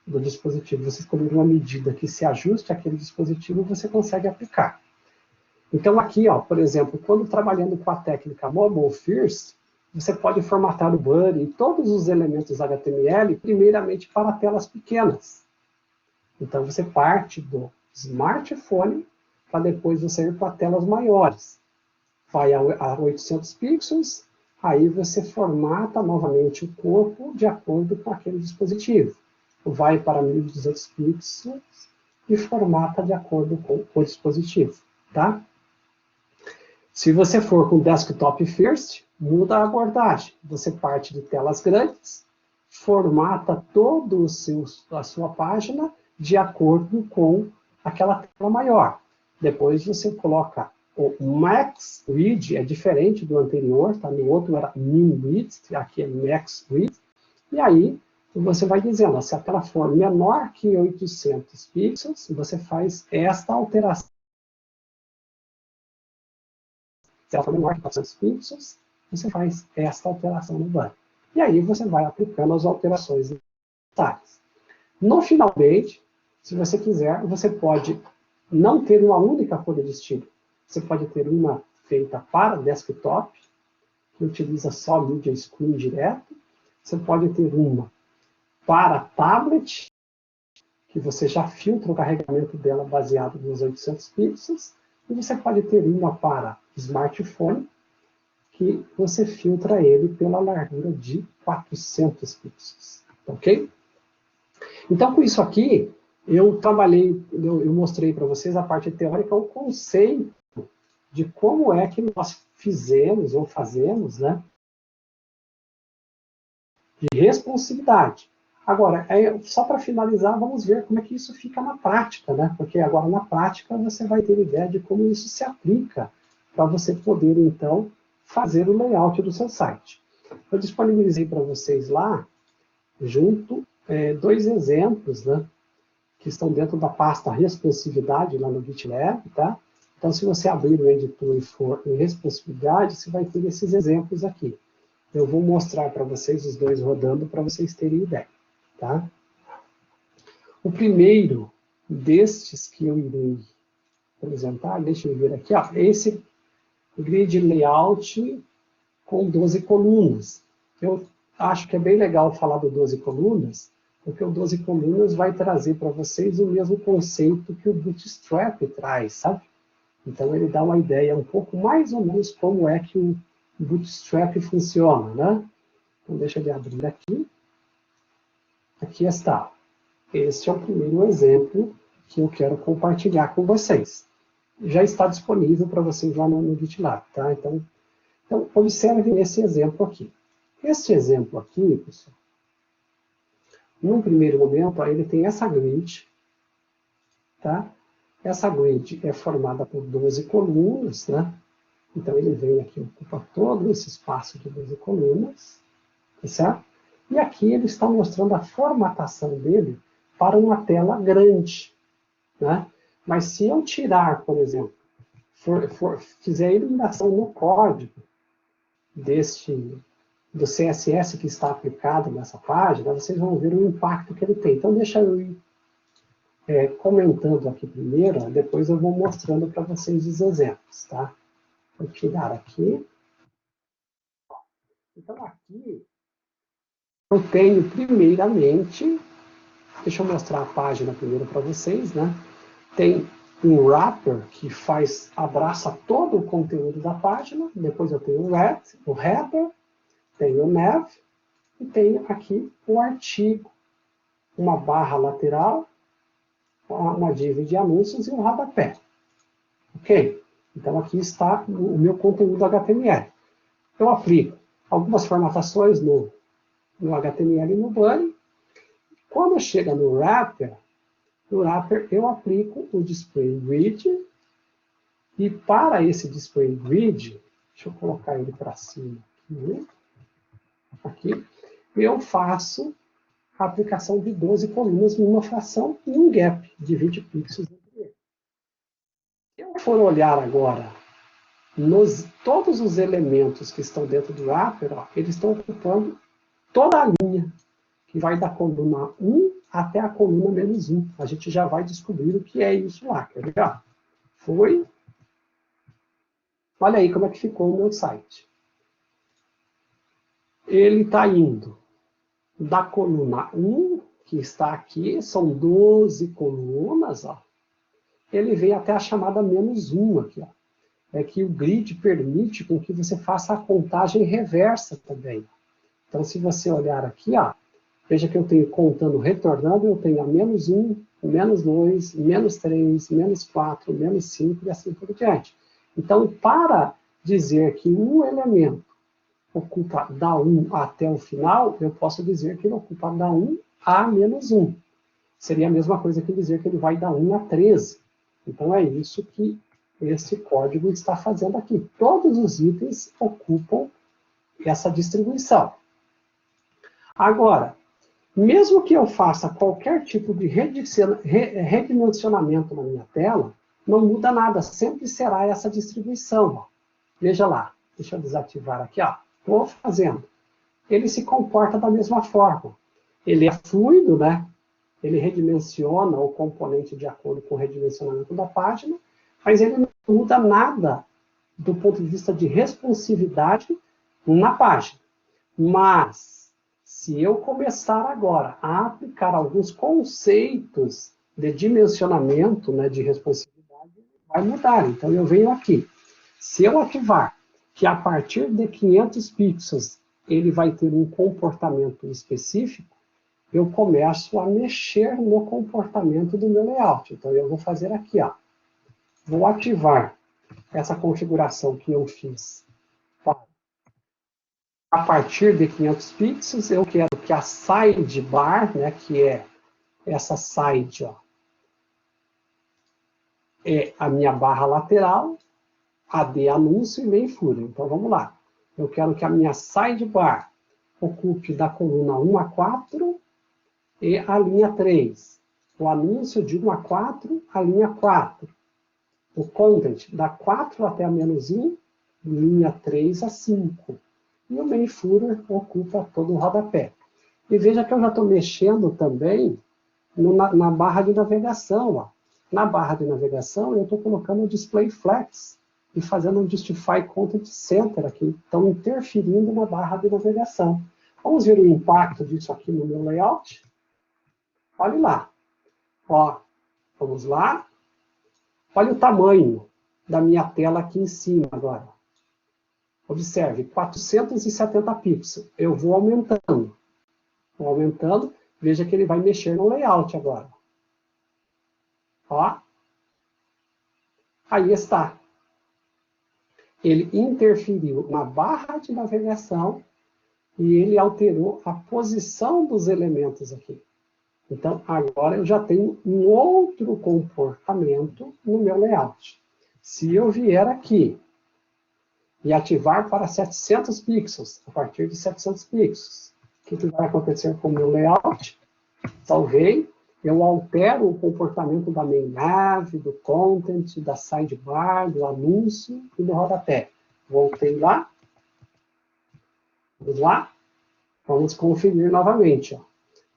do dispositivo, você escolher uma medida que se ajuste àquele dispositivo, você consegue aplicar. Então aqui, ó, por exemplo, quando trabalhando com a técnica Mobile First, você pode formatar o body e todos os elementos HTML, primeiramente para telas pequenas. Então você parte do smartphone para depois você ir para telas maiores. Vai a 800 pixels, aí você formata novamente o corpo de acordo com aquele dispositivo. Vai para 1200 pixels e formata de acordo com o dispositivo, tá? Se você for com Desktop First, muda a abordagem. Você parte de telas grandes, formata toda a sua página de acordo com aquela tela maior. Depois você coloca o Max Width, é diferente do anterior, tá? No outro era Min Width, aqui é Max Width. E aí você vai dizendo, se a tela for menor que 800 pixels, você faz esta alteração. Se ela for menor que 400 pixels, você faz esta alteração no banner. E aí você vai aplicando as alterações necessárias. No finalmente, se você quiser, você pode não ter uma única folha de estilo. Você pode ter uma feita para desktop, que utiliza só Media Screen direto. Você pode ter uma para tablet, que você já filtra o carregamento dela baseado nos 800 pixels. E você pode ter uma para smartphone, que você filtra ele pela largura de 400 pixels. Ok? Então, com isso aqui, eu mostrei para vocês a parte teórica, o conceito de como é que nós fizemos ou fazemos, né, de responsividade. Agora, só para finalizar, vamos ver como é que isso fica na prática, né? Porque agora na prática você vai ter ideia de como isso se aplica para você poder, então, fazer o layout do seu site. Eu disponibilizei para vocês lá, junto, dois exemplos, né, que estão dentro da pasta responsividade lá no GitLab, tá? Então, se você abrir o editor e for em responsividade, você vai ter esses exemplos aqui. Eu vou mostrar para vocês os dois rodando para vocês terem ideia, tá? O primeiro destes que eu irei apresentar, deixa eu ver aqui, ó, esse grid layout com 12 colunas. Eu acho que é bem legal falar do 12 colunas, porque o 12 colunas vai trazer para vocês o mesmo conceito que o Bootstrap traz, sabe? Então ele dá uma ideia um pouco mais ou menos como é que o Bootstrap funciona, né? Então deixa eu abrir aqui. Aqui está. Este é o primeiro exemplo que eu quero compartilhar com vocês. Já está disponível para vocês lá no GitLab, tá? Então observem esse exemplo aqui. Este exemplo aqui, pessoal, num primeiro momento, ele tem essa grid, tá? Essa grid é formada por 12 colunas, né? Então ele vem aqui, ocupa todo esse espaço de 12 colunas, tá certo? E aqui ele está mostrando a formatação dele para uma tela grande, né? Mas se eu tirar, por exemplo, fizer a eliminação no código do CSS que está aplicado nessa página, vocês vão ver o impacto que ele tem. Então, deixa eu ir comentando aqui primeiro, depois eu vou mostrando para vocês os exemplos, tá? Vou tirar aqui. Então, aqui, eu tenho, primeiramente, deixa eu mostrar a página primeiro para vocês, né? Tem um wrapper que abraça todo o conteúdo da página, depois eu tenho o header, tenho o nav, e tenho aqui o artigo, uma barra lateral, uma div de anúncios e um rodapé. Ok? Então aqui está o meu conteúdo HTML. Eu aplico algumas formatações no HTML e no body. Quando chega no wrapper eu aplico o display grid. E para esse display grid, deixa eu colocar ele para cima aqui, eu faço a aplicação de 12 colunas numa fração e um gap de 20 pixels entre eles. for olhar agora, todos os elementos que estão dentro do wrapper, ó, eles estão ocupando toda a linha, que vai da coluna 1 até a coluna menos 1. A gente já vai descobrir o que é isso lá, quer ver? Ó, foi. Olha aí como é que ficou o meu site. Ele está indo da coluna 1, que está aqui, são 12 colunas, ó. Ele vem até a chamada menos 1 aqui, ó. É que o grid permite com que você faça a contagem reversa também. Então, se você olhar aqui, ó, veja que eu tenho contando, retornando, eu tenho a menos 1, menos 2, menos 3, menos 4, menos 5 e assim por diante. Então, para dizer que um elemento ocupa da 1 até o final, eu posso dizer que ele ocupa da 1 a menos 1. Seria a mesma coisa que dizer que ele vai da 1 a 13. Então, é isso que esse código está fazendo aqui. Todos os itens ocupam essa distribuição. Agora, mesmo que eu faça qualquer tipo de redimensionamento na minha tela, não muda nada, sempre será essa distribuição. Ó. Veja lá, deixa eu desativar aqui, ó. Estou fazendo. Ele se comporta da mesma forma. Ele é fluido, né? Ele redimensiona o componente de acordo com o redimensionamento da página, mas ele não muda nada do ponto de vista de responsividade na página. Mas, se eu começar agora a aplicar alguns conceitos de dimensionamento, né, de responsividade, vai mudar. Então, eu venho aqui. Se eu ativar que a partir de 500 pixels ele vai ter um comportamento específico, eu começo a mexer no comportamento do meu layout. Então, eu vou fazer aqui, ó. Vou ativar essa configuração que eu fiz. A partir de 500 pixels, eu quero que a sidebar, né, que é essa side, ó, é a minha barra lateral, a de anúncio e main footer. Então, vamos lá. Eu quero que a minha sidebar ocupe da coluna 1 a 4 e a linha 3. O anúncio de 1 a 4, a linha 4. O content da 4 até a menos 1, linha 3 a 5. E o main footer ocupa todo o rodapé. E veja que eu já estou mexendo também na barra de navegação. Ó. Na barra de navegação, eu estou colocando o display flex e fazendo um justify content center aqui. Estão interferindo na barra de navegação. Vamos ver o impacto disso aqui no meu layout? Olhe lá. Ó, vamos lá. Olha o tamanho da minha tela aqui em cima agora. Observe, 470 pixels. Eu vou aumentando. Vou aumentando. Veja que ele vai mexer no layout agora. Ó. Aí está. Ele interferiu na barra de navegação e ele alterou a posição dos elementos aqui. Então, agora eu já tenho um outro comportamento no meu layout. Se eu vier aqui e ativar para 700 pixels, a partir de 700 pixels, o que vai acontecer com o meu layout? Salvei, eu altero o comportamento da main nav, do content, da sidebar, do anúncio e do rodapé. Voltei lá. Vamos lá? Vamos conferir novamente. Ó.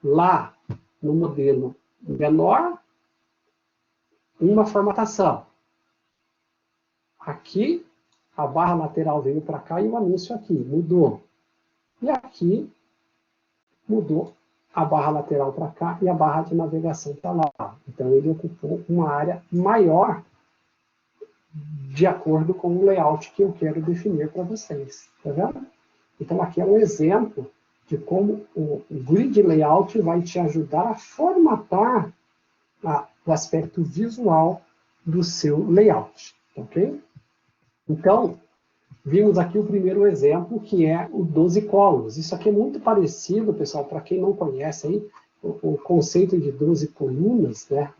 Lá, no modelo menor, uma formatação. Aqui, a barra lateral veio para cá e o anúncio aqui, mudou. E aqui, mudou a barra lateral para cá e a barra de navegação para lá. Então, ele ocupou uma área maior de acordo com o layout que eu quero definir para vocês. Tá vendo? Então, aqui é um exemplo de como o grid layout vai te ajudar a formatar o aspecto visual do seu layout. Ok? Então, vimos aqui o primeiro exemplo, que é o 12 colunas. Isso aqui é muito parecido, pessoal, para quem não conhece aí, o conceito de 12 colunas, né?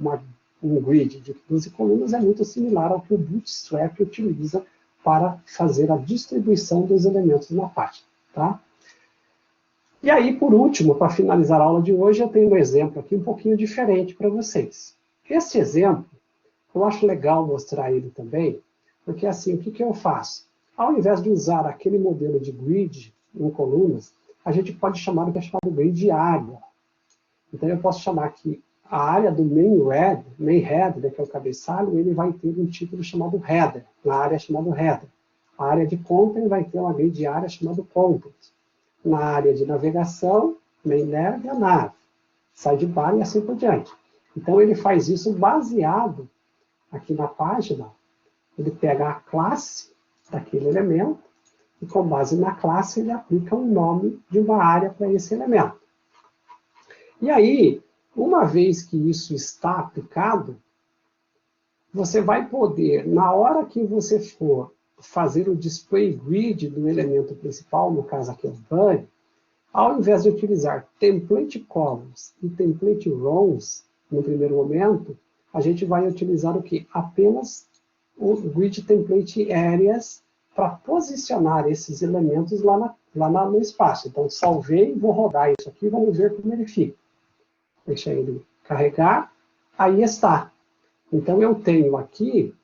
Um grid de 12 colunas é muito similar ao que o Bootstrap utiliza para fazer a distribuição dos elementos na página. Tá? E aí, por último, para finalizar a aula de hoje, eu tenho um exemplo aqui um pouquinho diferente para vocês. Esse exemplo, eu acho legal mostrar ele também, porque assim, o que, que eu faço? Ao invés de usar aquele modelo de grid em colunas, a gente pode chamar o que é chamado grid de área. Então eu posso chamar que a área do main head, né, que é o cabeçalho, ele vai ter um título chamado header, na área chamada header. A área de content vai ter uma grid de área chamada content. Na área de navegação, main nav e a nav. Sidebar e assim por diante. Então ele faz isso baseado aqui na página. Ele pega a classe daquele elemento e com base na classe ele aplica um nome de uma área para esse elemento. E aí, uma vez que isso está aplicado, você vai poder, na hora que você for fazer o display grid do elemento principal, no caso aqui é o body, ao invés de utilizar template columns e template rows no primeiro momento, a gente vai utilizar o quê? Apenas o grid template areas para posicionar esses elementos lá no espaço. Então, salvei, vou rodar isso aqui, vamos ver como ele fica. Deixa ele carregar, aí está. Então, eu tenho aqui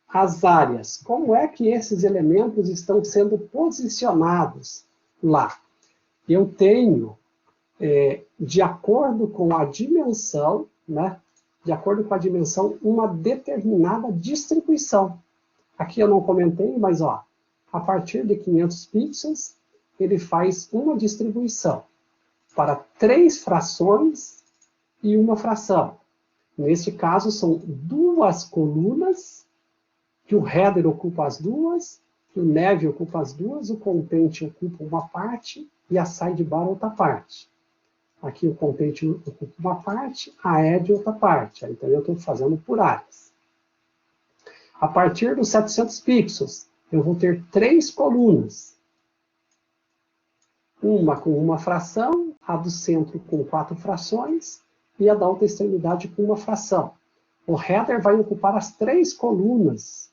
as áreas. Como é que esses elementos estão sendo posicionados lá? Eu tenho, de acordo com a dimensão, né? De acordo com a dimensão, uma determinada distribuição. Aqui eu não comentei, mas ó, a partir de 500 pixels, ele faz uma distribuição para 3 frações e uma fração. Neste caso, são 2 colunas, que o header ocupa as 2, que o nav ocupa as 2, o content ocupa uma parte e a sidebar outra parte. Aqui o content ocupa uma parte, a add outra parte. Então eu estou fazendo por áreas. A partir dos 700 pixels, eu vou ter 3 colunas. Uma com uma fração, a do centro com 4 frações e a da outra extremidade com uma fração. O header vai ocupar as 3 colunas.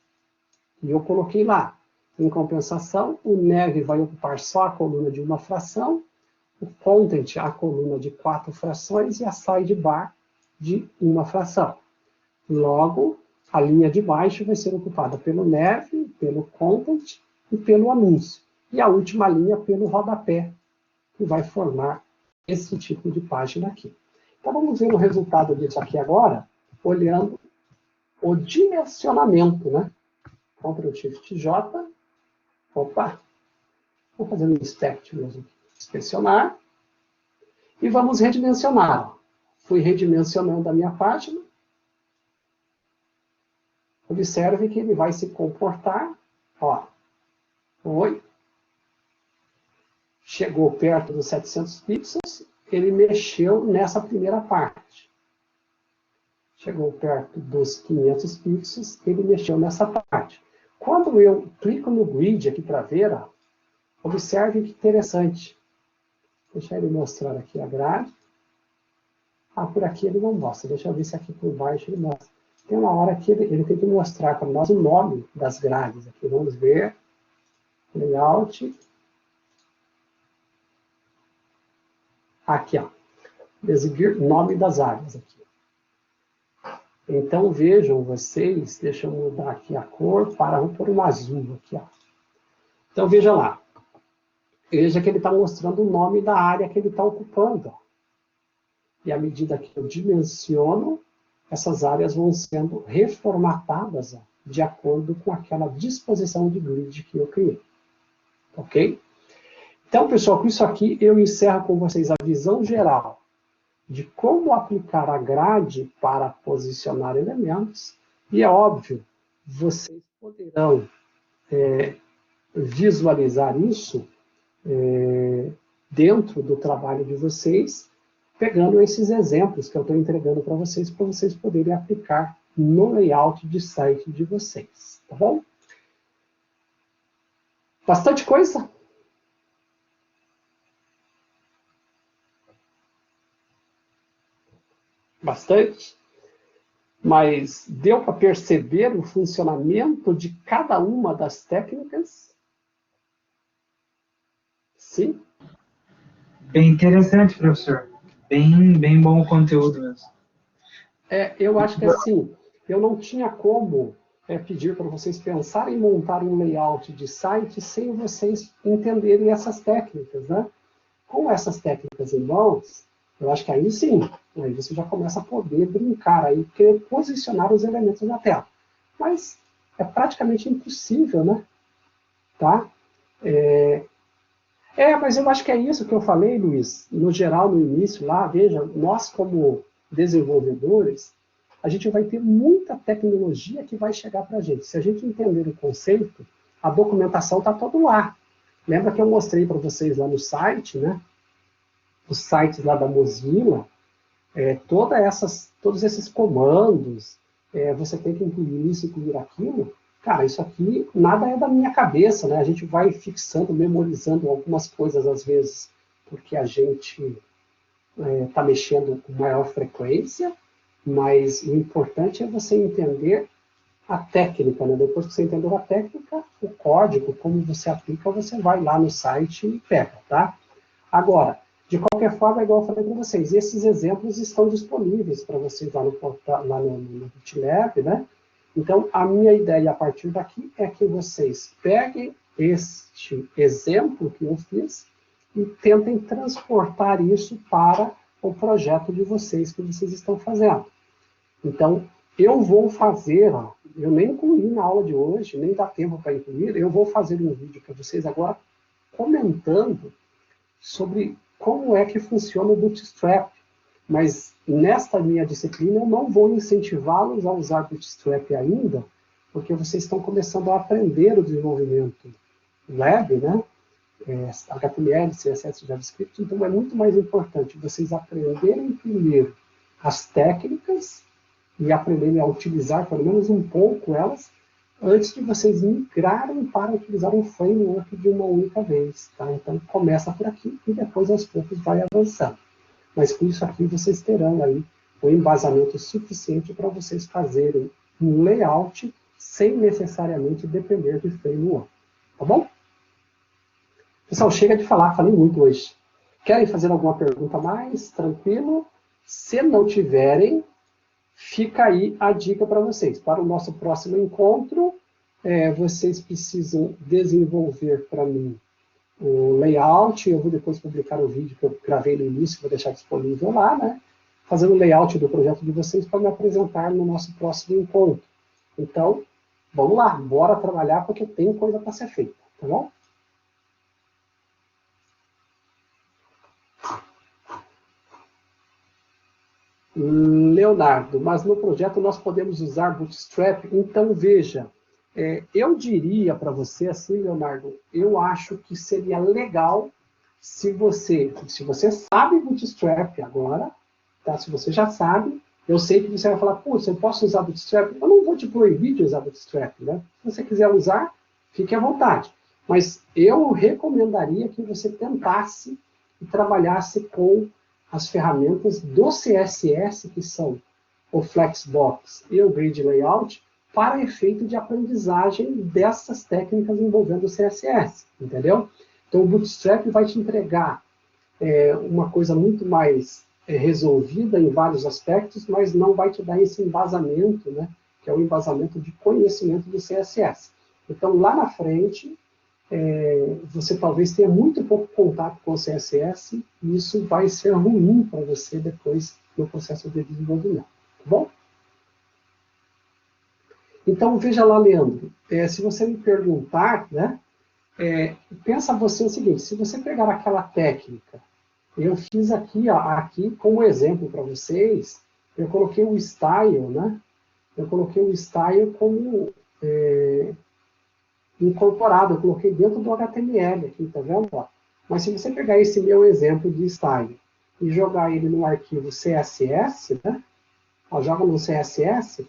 E eu coloquei lá. Em compensação, o nav vai ocupar só a coluna de uma fração, o content a coluna de 4 frações e a sidebar de uma fração. Logo, a linha de baixo vai ser ocupada pelo nav, pelo content e pelo anúncio. E a última linha pelo rodapé, que vai formar esse tipo de página aqui. Então vamos ver o resultado disso aqui agora, olhando o dimensionamento, né? Ctrl Shift J. Opa! Vou fazer um inspect mesmo. Inspecionar. E vamos redimensionar. Fui redimensionando a minha página. Observe que ele vai se comportar. Ó. Oi. Chegou perto dos 700 pixels. Ele mexeu nessa primeira parte. Chegou perto dos 500 pixels. Ele mexeu nessa parte. Quando eu clico no grid aqui para ver, ó, observe que interessante. Deixa ele mostrar aqui a grade. Ah, por aqui ele não mostra. Deixa eu ver se aqui por baixo ele mostra. Tem uma hora que ele tem que mostrar para nós o nome das grades. Aqui vamos ver. Layout. Aqui, ó. Designar nome das áreas aqui. Então vejam vocês, deixa eu mudar aqui a cor para, vamos pôr um azul aqui, ó. Então veja lá. Veja que ele está mostrando o nome da área que ele está ocupando. Ó. E à medida que eu dimensiono, essas áreas vão sendo reformatadas, ó, de acordo com aquela disposição de grid que eu criei. Ok? Então, pessoal, com isso aqui eu encerro com vocês a visão geral de como aplicar a grade para posicionar elementos. E é óbvio, vocês poderão visualizar isso dentro do trabalho de vocês, pegando esses exemplos que eu estou entregando para vocês poderem aplicar no layout de site de vocês. Tá bom? Bastante coisa? Bastante? Mas deu para perceber o funcionamento de cada uma das técnicas? Sim? Bem interessante, professor. Bem bom o conteúdo mesmo. Eu acho que assim, eu não tinha como pedir para vocês pensarem em montar um layout de site sem vocês entenderem essas técnicas, né? Com essas técnicas em mãos, eu acho que aí sim, aí você já começa a poder brincar, aí, querer posicionar os elementos na tela. Mas é praticamente impossível, né? Tá? Mas eu acho que é isso que eu falei, Luiz, no geral, no início lá, veja, nós como desenvolvedores, a gente vai ter muita tecnologia que vai chegar para a gente. Se a gente entender o conceito, a documentação está toda lá. Lembra que eu mostrei para vocês lá no site, né? Os sites lá da Mozilla, todos esses comandos, você tem que incluir isso, incluir aquilo. Cara, isso aqui nada é da minha cabeça, né? A gente vai fixando, memorizando algumas coisas às vezes, porque a gente está mexendo com maior frequência, mas o importante é você entender a técnica, né? Depois que você entendeu a técnica, o código, como você aplica, você vai lá no site e pega, tá? Agora, de qualquer forma, igual eu falei para vocês, esses exemplos estão disponíveis para vocês lá no GitLab, né? Então, a minha ideia a partir daqui é que vocês peguem este exemplo que eu fiz e tentem transportar isso para o projeto de vocês que vocês estão fazendo. Então, eu vou fazer, eu nem incluí na aula de hoje, nem dá tempo para incluir, eu vou fazer um vídeo para vocês agora comentando sobre como é que funciona o Bootstrap. Mas nesta minha disciplina eu não vou incentivá-los a usar Bootstrap ainda, porque vocês estão começando a aprender o desenvolvimento web, né? HTML, CSS, JavaScript, então é muito mais importante vocês aprenderem primeiro as técnicas e aprenderem a utilizar pelo menos um pouco elas, antes de vocês migrarem para utilizar um framework de uma única vez. Tá? Então, começa por aqui e depois, aos poucos, vai avançando. Mas com isso aqui, vocês terão aí um embasamento suficiente para vocês fazerem um layout sem necessariamente depender de framework. Tá bom? Pessoal, chega de falar, falei muito hoje. Querem fazer alguma pergunta mais? Tranquilo? Se não tiverem, fica aí a dica para vocês. Para o nosso próximo encontro, vocês precisam desenvolver para mim o layout. Eu vou depois publicar o vídeo que eu gravei no início, vou deixar disponível lá, né? Fazendo o layout do projeto de vocês para me apresentar no nosso próximo encontro. Então, vamos lá, bora trabalhar porque tem coisa para ser feita, tá bom? Leonardo, mas no projeto nós podemos usar Bootstrap? Então, veja, eu diria para você assim, Leonardo, eu acho que seria legal se você sabe Bootstrap agora, tá? Se você já sabe, eu sei que você vai falar, putz, eu posso usar Bootstrap? Eu não vou te proibir de usar Bootstrap, né? Se você quiser usar, fique à vontade. Mas eu recomendaria que você tentasse e trabalhasse com as ferramentas do CSS, que são o Flexbox e o Grid Layout, para efeito de aprendizagem dessas técnicas envolvendo o CSS, entendeu? Então, o Bootstrap vai te entregar uma coisa muito mais resolvida em vários aspectos, mas não vai te dar esse embasamento, né, que é o embasamento de conhecimento do CSS. Então, lá na frente, você talvez tenha muito pouco contato com o CSS e isso vai ser ruim para você depois no processo de desenvolvimento, tá bom? Então, veja lá, Leandro, se você me perguntar, né, pensa você o seguinte, se você pegar aquela técnica, eu fiz aqui, aqui como exemplo para vocês, eu coloquei o style, né, eu coloquei o style como incorporado, eu coloquei dentro do HTML aqui, tá vendo? Mas se você pegar esse meu exemplo de style e jogar ele no arquivo CSS, né? Joga no CSS,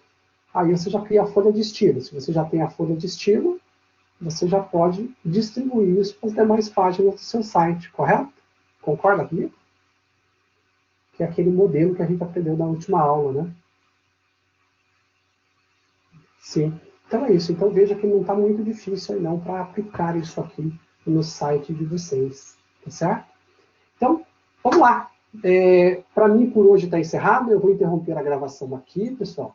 aí você já cria a folha de estilo. Se você já tem a folha de estilo, você já pode distribuir isso para as demais páginas do seu site, correto? Concorda comigo? Que é aquele modelo que a gente aprendeu na última aula, né? Sim. Então é isso. Então veja que não está muito difícil aí não para aplicar isso aqui no site de vocês. Tá certo? Então, vamos lá. Para mim, por hoje está encerrado. Eu vou interromper a gravação aqui, pessoal.